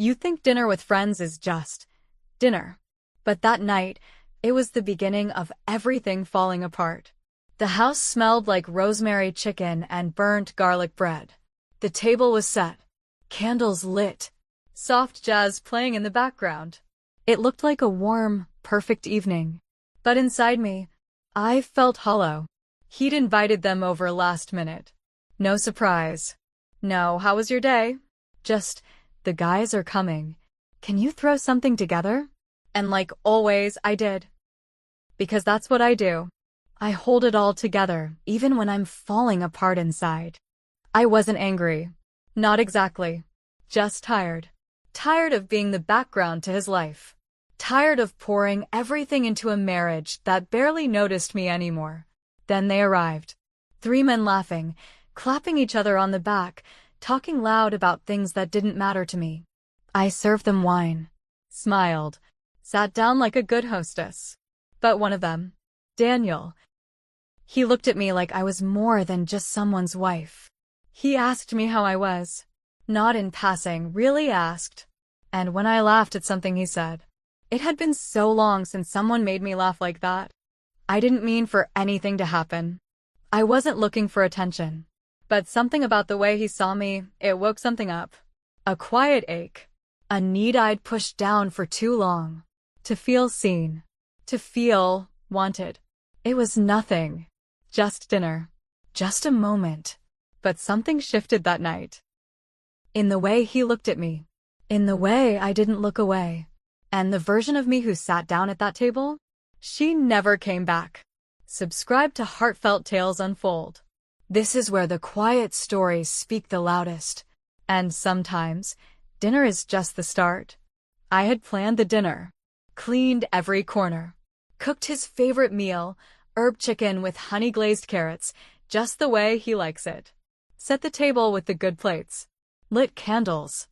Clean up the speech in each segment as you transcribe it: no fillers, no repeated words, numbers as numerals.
You think dinner with friends is just dinner. But that night, it was the beginning of everything falling apart. The house smelled like rosemary chicken and burnt garlic bread. The table was set, candles lit, soft jazz playing in the background. It looked like a warm, perfect evening. But inside me, I felt hollow. He'd invited them over last minute. No surprise. No, how was your day? Just, the guys are coming. Can you throw something together? And like always, I did. Because that's what I do. I hold it all together, even when I'm falling apart inside. I wasn't angry. Not exactly. Just tired. Tired of being the background to his life. Tired of pouring everything into a marriage that barely noticed me anymore. Then they arrived. 3 men laughing, clapping each other on the back, talking loud about things that didn't matter to me. I served them wine, smiled, sat down like a good hostess. But one of them, Daniel, he looked at me like I was more than just someone's wife. He asked me how I was. Not in passing, really asked. And when I laughed at something he said, it had been so long since someone made me laugh like that. I didn't mean for anything to happen. I wasn't looking for attention. But something about the way he saw me, it woke something up. A quiet ache. A need I'd pushed down for too long. To feel seen. To feel wanted. It was nothing. Just dinner. Just a moment. But something shifted that night. In the way he looked at me. In the way I didn't look away. And the version of me who sat down at that table? She never came back. Subscribe to Heartfelt Tales Unfold. This is where the quiet stories speak the loudest. And sometimes, dinner is just the start. I had planned the dinner. Cleaned every corner. Cooked his favorite meal, herb chicken with honey-glazed carrots, just the way he likes it. Set the table with the good plates. Lit candles.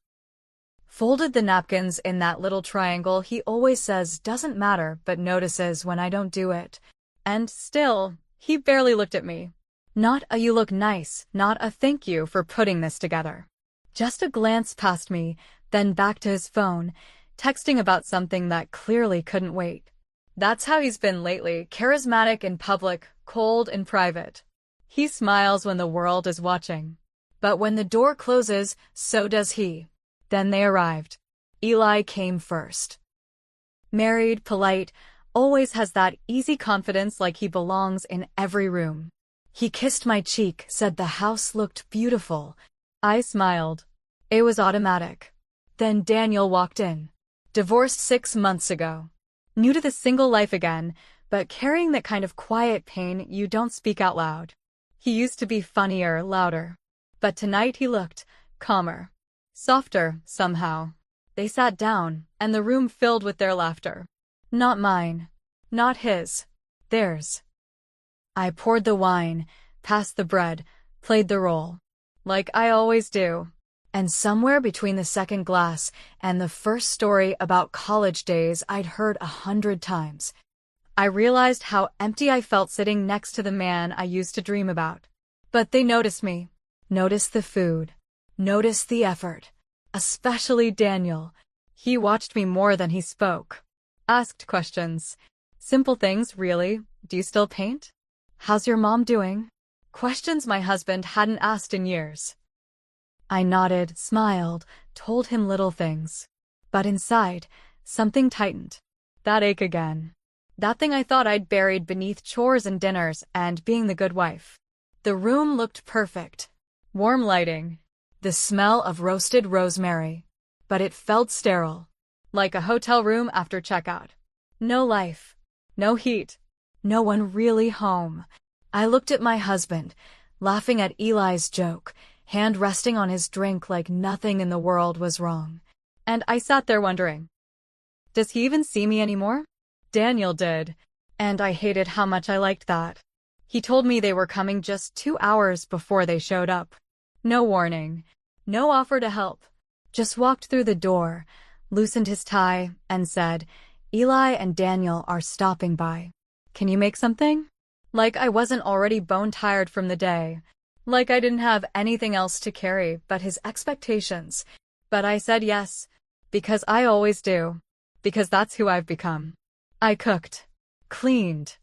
Folded the napkins in that little triangle he always says doesn't matter but notices when I don't do it. And still, he barely looked at me. Not a "you look nice," not a "thank you for putting this together." Just a glance past me, then back to his phone, texting about something that clearly couldn't wait. That's how he's been lately, charismatic in public, cold in private. He smiles when the world is watching. But when the door closes, so does he. Then they arrived. Eli came first. Married, polite, always has that easy confidence like he belongs in every room. He kissed my cheek, said the house looked beautiful. I smiled. It was automatic. Then Daniel walked in. Divorced 6 months ago. New to the single life again, but carrying that kind of quiet pain you don't speak out loud. He used to be funnier, louder. But tonight he looked calmer. Softer, somehow. They sat down, and the room filled with their laughter. Not mine. Not his. Theirs. I poured the wine, passed the bread, played the role. Like I always do. And somewhere between the second glass and the first story about college days I'd heard 100 times, I realized how empty I felt sitting next to the man I used to dream about. But they noticed me. Noticed the food. Noticed the effort. Especially Daniel. He watched me more than he spoke. Asked questions. Simple things, really. Do you still paint? How's your mom doing? Questions my husband hadn't asked in years. I nodded, smiled, told him little things. But inside, something tightened. That ache again. That thing I thought I'd buried beneath chores and dinners and being the good wife. The room looked perfect. Warm lighting. The smell of roasted rosemary. But it felt sterile. Like a hotel room after checkout. No life. No heat. No one really home. I looked at my husband, laughing at Eli's joke, hand resting on his drink like nothing in the world was wrong. And I sat there wondering, does he even see me anymore? Daniel did, and I hated how much I liked that. He told me they were coming just 2 hours before they showed up. No warning, no offer to help. Just walked through the door, loosened his tie, and said, Eli and Daniel are stopping by. Can you make something? Like I wasn't already bone-tired from the day. Like I didn't have anything else to carry but his expectations. But I said yes. Because I always do. Because that's who I've become. I cooked, cleaned,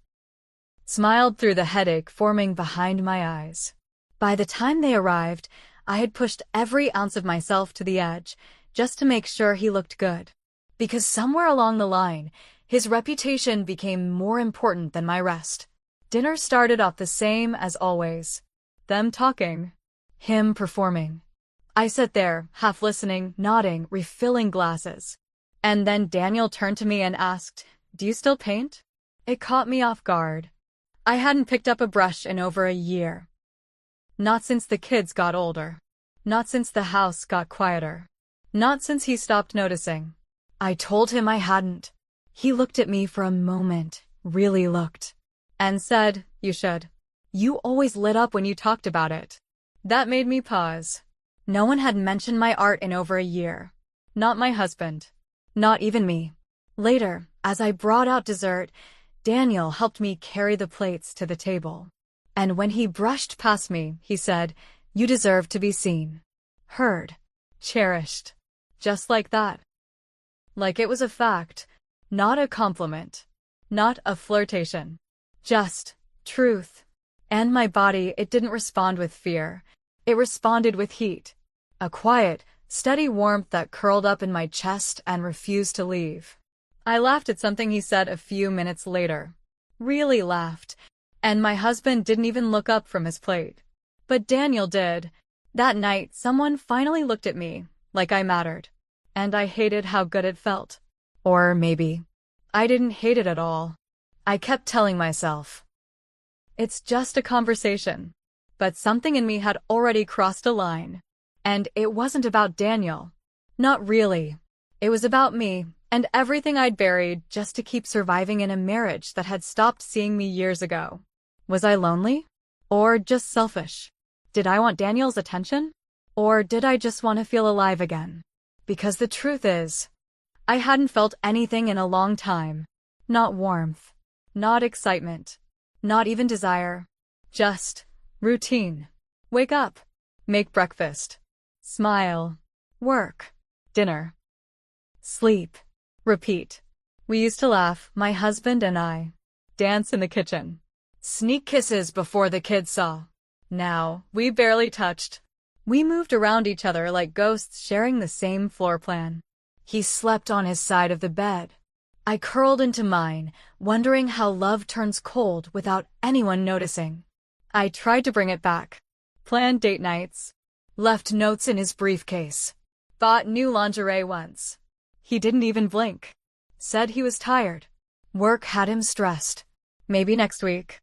smiled through the headache forming behind my eyes. By the time they arrived, I had pushed every ounce of myself to the edge, just to make sure he looked good. Because somewhere along the line, his reputation became more important than my rest. Dinner started off the same as always. Them talking. Him performing. I sat there, half listening, nodding, refilling glasses. And then Daniel turned to me and asked, "Do you still paint?" It caught me off guard. I hadn't picked up a brush in over a year. Not since the kids got older. Not since the house got quieter. Not since he stopped noticing. I told him I hadn't. He looked at me for a moment, really looked, and said, "You should. You always lit up when you talked about it." That made me pause. No one had mentioned my art in over a year. Not my husband. Not even me. Later, as I brought out dessert, Daniel helped me carry the plates to the table. And when he brushed past me, he said, "You deserve to be seen, heard, cherished." Just like that. Like it was a fact, not a compliment, not a flirtation. Just truth. And my body, it didn't respond with fear. It responded with heat. A quiet, steady warmth that curled up in my chest and refused to leave. I laughed at something he said a few minutes later. Really laughed. And my husband didn't even look up from his plate. But Daniel did. That night, someone finally looked at me, like I mattered. And I hated how good it felt. Or maybe I didn't hate it at all. I kept telling myself, it's just a conversation. But something in me had already crossed a line. And it wasn't about Daniel. Not really. It was about me, and everything I'd buried just to keep surviving in a marriage that had stopped seeing me years ago. Was I lonely? Or just selfish? Did I want Daniel's attention? Or did I just want to feel alive again? Because the truth is, I hadn't felt anything in a long time. Not warmth. Not excitement. Not even desire. Just routine. Wake up. Make breakfast. Smile. Work. Dinner. Sleep. Repeat. We used to laugh, my husband and I. Dance in the kitchen. Sneak kisses before the kids saw. Now, we barely touched. We moved around each other like ghosts sharing the same floor plan. He slept on his side of the bed. I curled into mine, wondering how love turns cold without anyone noticing. I tried to bring it back. Planned date nights. Left notes in his briefcase. Bought new lingerie once. He didn't even blink. Said he was tired. Work had him stressed. Maybe next week.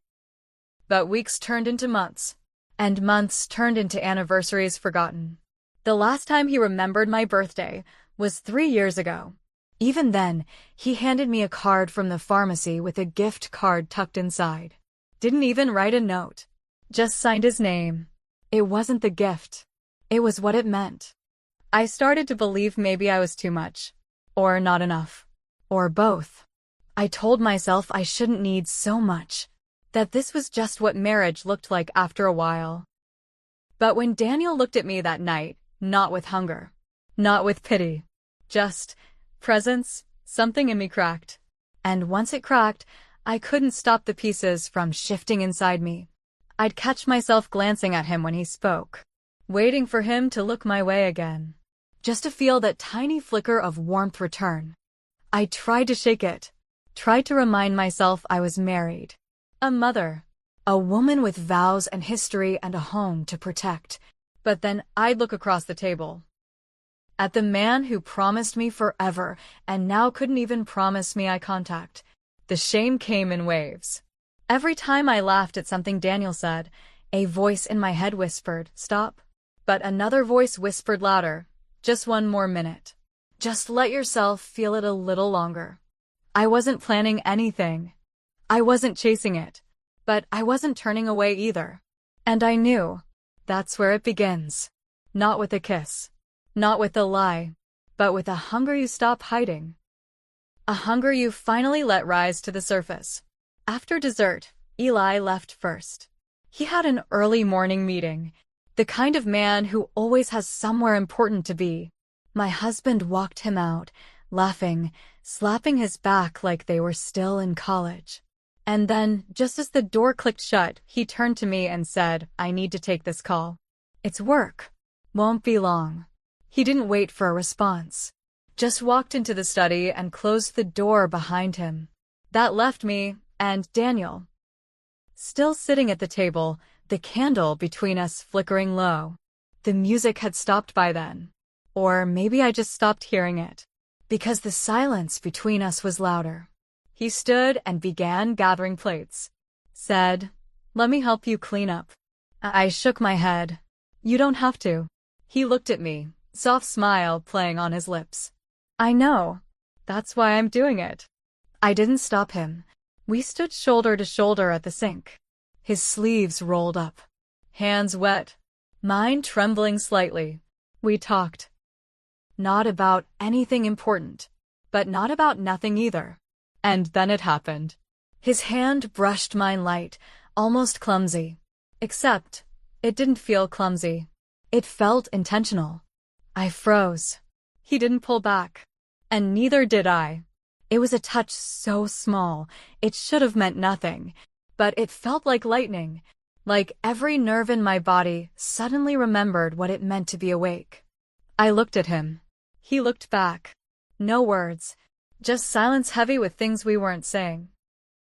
But weeks turned into months. And months turned into anniversaries forgotten. The last time he remembered my birthday was 3 years ago. Even then, he handed me a card from the pharmacy with a gift card tucked inside. Didn't even write a note. Just signed his name. It wasn't the gift. It was what it meant. I started to believe maybe I was too much. Or not enough. Or both. I told myself I shouldn't need so much. That this was just what marriage looked like after a while. But when Daniel looked at me that night, not with hunger. Not with pity. Just presence, something in me cracked. And once it cracked, I couldn't stop the pieces from shifting inside me. I'd catch myself glancing at him when he spoke. Waiting for him to look my way again. Just to feel that tiny flicker of warmth return. I tried to shake it. Tried to remind myself I was married. A mother. A woman with vows and history and a home to protect. But then I'd look across the table. At the man who promised me forever and now couldn't even promise me eye contact. The shame came in waves. Every time I laughed at something Daniel said, a voice in my head whispered, "Stop." But another voice whispered louder, "Just one more minute. Just let yourself feel it a little longer." I wasn't planning anything. I wasn't chasing it. But I wasn't turning away either. And I knew. That's where it begins. Not with a kiss. Not with a lie. But with a hunger you stop hiding. A hunger you finally let rise to the surface. After dessert, Eli left first. He had an early morning meeting. The kind of man who always has somewhere important to be. My husband walked him out, laughing, slapping his back like they were still in college. And then, just as the door clicked shut, he turned to me and said, "I need to take this call. It's work. Won't be long." He didn't wait for a response. Just walked into the study and closed the door behind him. That left me and Daniel still sitting at the table, the candle between us flickering low. The music had stopped by then. Or maybe I just stopped hearing it, because the silence between us was louder. He stood and began gathering plates. Said, "Let me help you clean up." I shook my head. "You don't have to." He looked at me, soft smile playing on his lips. "I know. That's why I'm doing it." I didn't stop him. We stood shoulder to shoulder at the sink. His sleeves rolled up. Hands wet. Mine trembling slightly. We talked. Not about anything important, but not about nothing either. And then it happened. His hand brushed mine light, almost clumsy. Except, it didn't feel clumsy. It felt intentional. I froze. He didn't pull back. And neither did I. It was a touch so small, it should have meant nothing. But it felt like lightning. Like every nerve in my body suddenly remembered what it meant to be awake. I looked at him. He looked back. No words. Just silence heavy with things we weren't saying.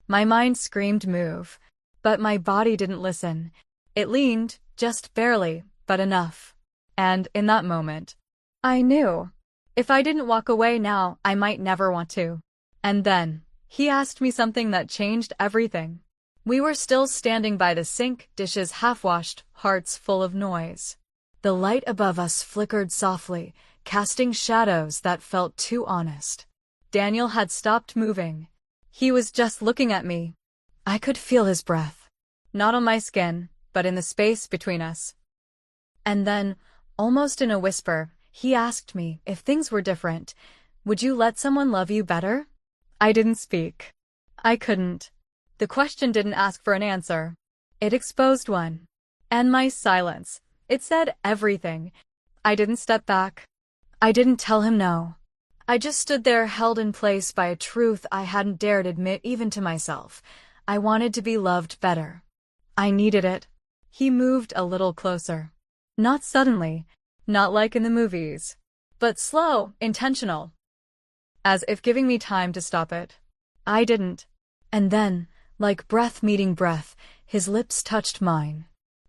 My mind screamed move. But my body didn't listen. It leaned, just barely, but enough. And in that moment, I knew. If I didn't walk away now, I might never want to. And then, he asked me something that changed everything. We were still standing by the sink, dishes half-washed, hearts full of noise. The light above us flickered softly, casting shadows that felt too honest. Daniel had stopped moving. He was just looking at me. I could feel his breath. Not on my skin, but in the space between us. And then, almost in a whisper, he asked me, if things were different, would you let someone love you better? I didn't speak. I couldn't. The question didn't ask for an answer. It exposed one. And my silence. It said everything. I didn't step back. I didn't tell him no. I just stood there held in place by a truth I hadn't dared admit even to myself. I wanted to be loved better. I needed it. He moved a little closer. Not suddenly. Not like in the movies. But slow, intentional. As if giving me time to stop it. I didn't. And then, like breath meeting breath, his lips touched mine.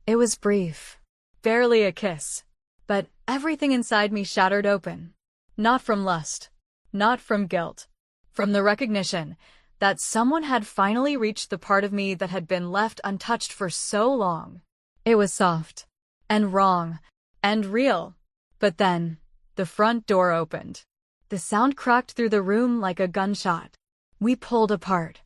It was brief. Barely a kiss. But everything inside me shattered open. Not from lust. Not from guilt. From the recognition that someone had finally reached the part of me that had been left untouched for so long. It was soft. And wrong. And real. But then, the front door opened. The sound cracked through the room like a gunshot. We pulled apart.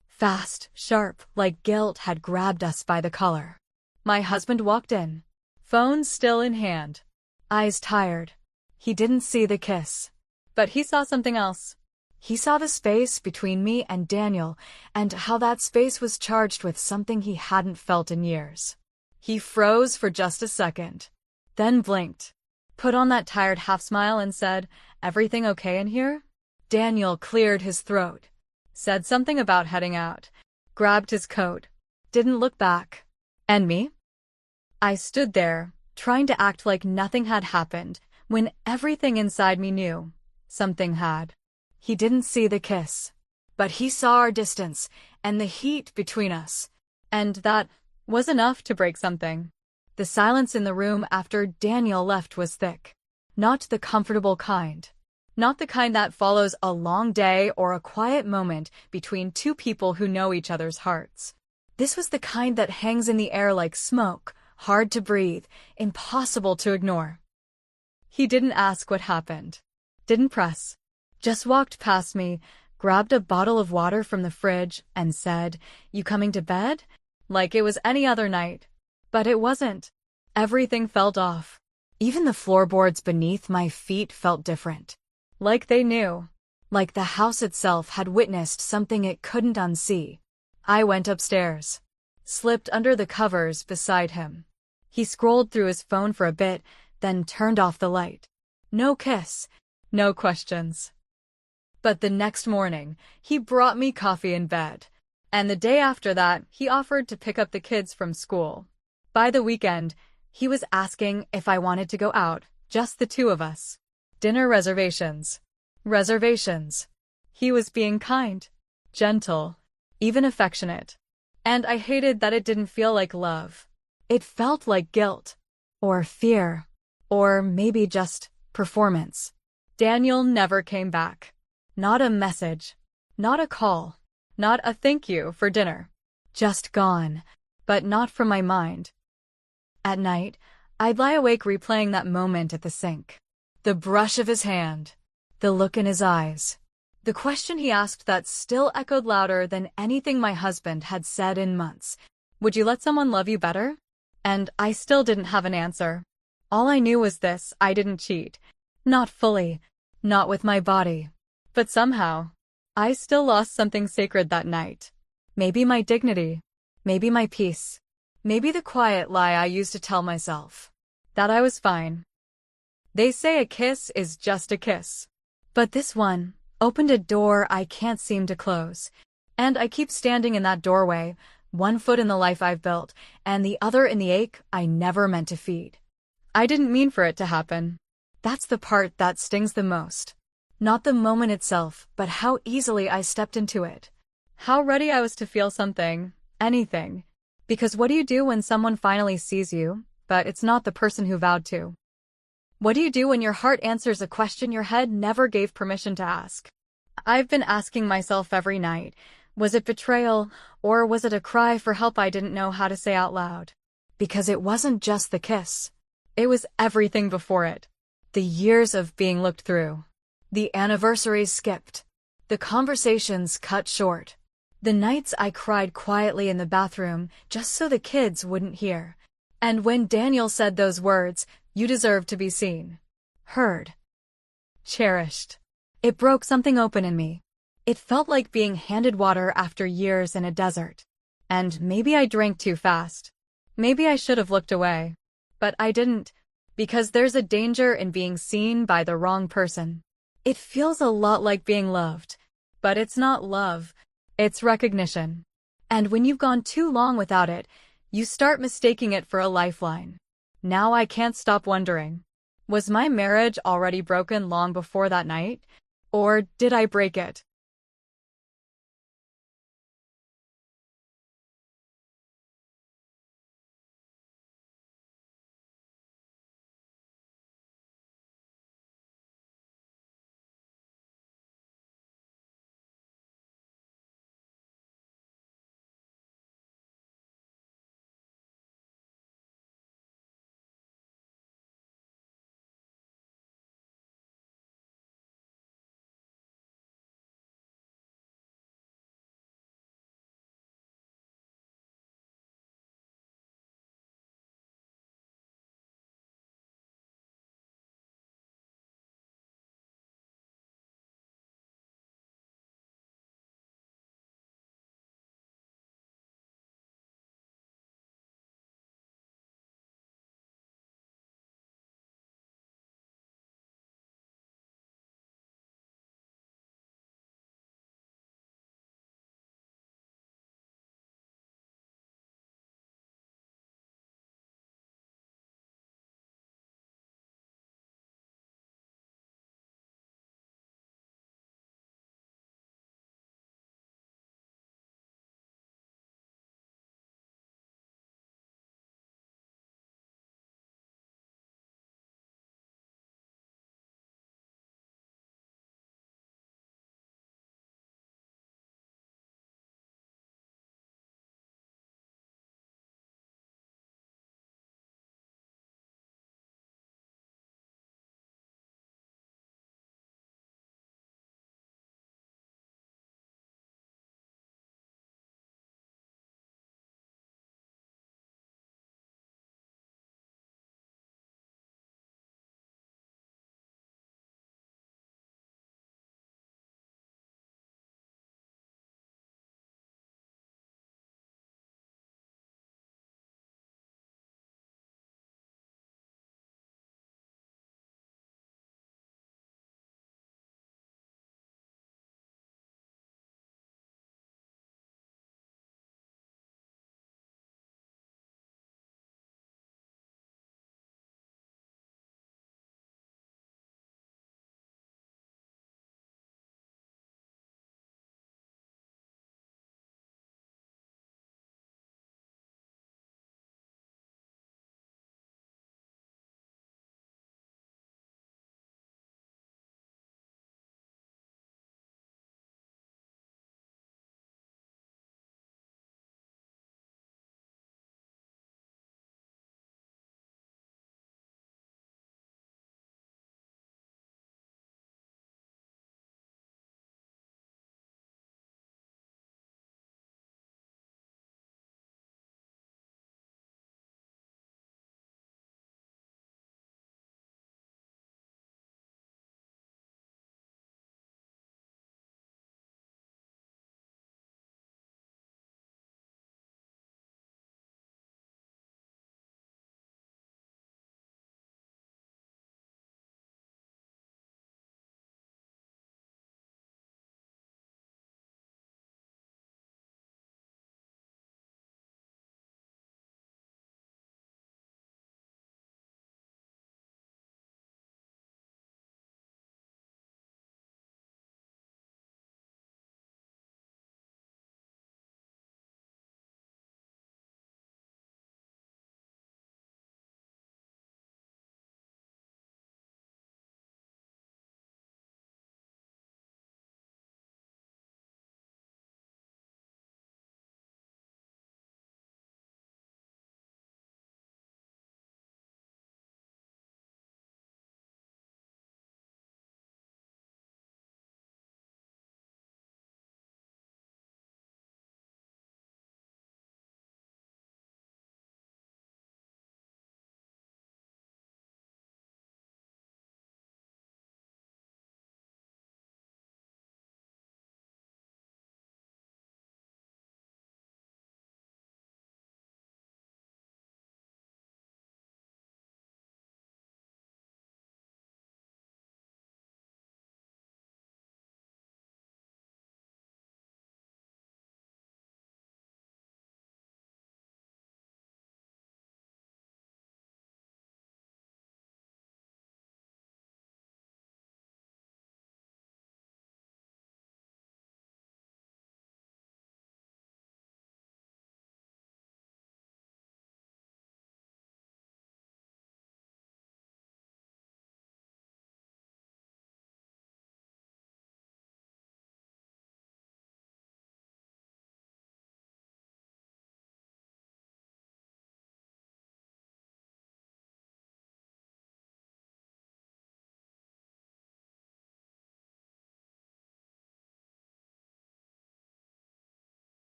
Fast, sharp, like guilt had grabbed us by the collar. My husband walked in. Phone still in hand. Eyes tired. He didn't see the kiss. But he saw something else. He saw the space between me and Daniel, and how that space was charged with something he hadn't felt in years. He froze for just a second. Then blinked. Put on that tired half-smile and said, "Everything okay in here?" Daniel cleared his throat. Said something about heading out. Grabbed his coat. Didn't look back. And me? I stood there, trying to act like nothing had happened, when everything inside me knew. Something had. He didn't see the kiss. But he saw our distance, and the heat between us. And that was enough to break something. The silence in the room after Daniel left was thick. Not the comfortable kind. Not the kind that follows a long day or a quiet moment between two people who know each other's hearts. This was the kind that hangs in the air like smoke, hard to breathe, impossible to ignore. He didn't ask what happened. Didn't press. Just walked past me, grabbed a bottle of water from the fridge, and said, "You coming to bed?" Like it was any other night. But it wasn't. Everything felt off. Even the floorboards beneath my feet felt different. Like they knew. Like the house itself had witnessed something it couldn't unsee. I went upstairs. Slipped under the covers beside him. He scrolled through his phone for a bit, then turned off the light. No kiss. No questions. But the next morning, he brought me coffee in bed. And the day after that, he offered to pick up the kids from school. By the weekend, he was asking if I wanted to go out, just the two of us. Dinner reservations. Reservations. He was being kind, gentle, even affectionate. And I hated that it didn't feel like love. It felt like guilt, or fear, or maybe just performance. Daniel never came back. Not a message, not a call, not a thank you for dinner. Just gone, but not from my mind. At night, I'd lie awake replaying that moment at the sink. The brush of his hand, the look in his eyes, the question he asked that still echoed louder than anything my husband had said in months. Would you let someone love you better? And I still didn't have an answer. All I knew was this: I didn't cheat. Not fully, not with my body. But somehow, I still lost something sacred that night. Maybe my dignity, maybe my peace, maybe the quiet lie I used to tell myself that I was fine. They say a kiss is just a kiss. But this one opened a door I can't seem to close. And I keep standing in that doorway, one foot in the life I've built, and the other in the ache I never meant to feed. I didn't mean for it to happen. That's the part that stings the most. Not the moment itself, but how easily I stepped into it. How ready I was to feel something, anything. Because what do you do when someone finally sees you, but it's not the person who vowed to? What do you do when your heart answers a question your head never gave permission to ask? I've been asking myself every night, was it betrayal, or was it a cry for help I didn't know how to say out loud? Because it wasn't just the kiss. It was everything before it. The years of being looked through. The anniversaries skipped. The conversations cut short. The nights I cried quietly in the bathroom just so the kids wouldn't hear. And when Daniel said those words, "You deserve to be seen, heard, cherished," it broke something open in me. It felt like being handed water after years in a desert. And maybe I drank too fast. Maybe I should have looked away. But I didn't, because there's a danger in being seen by the wrong person. It feels a lot like being loved, but it's not love, it's recognition. And when you've gone too long without it, you start mistaking it for a lifeline. Now I can't stop wondering, was my marriage already broken long before that night? Or did I break it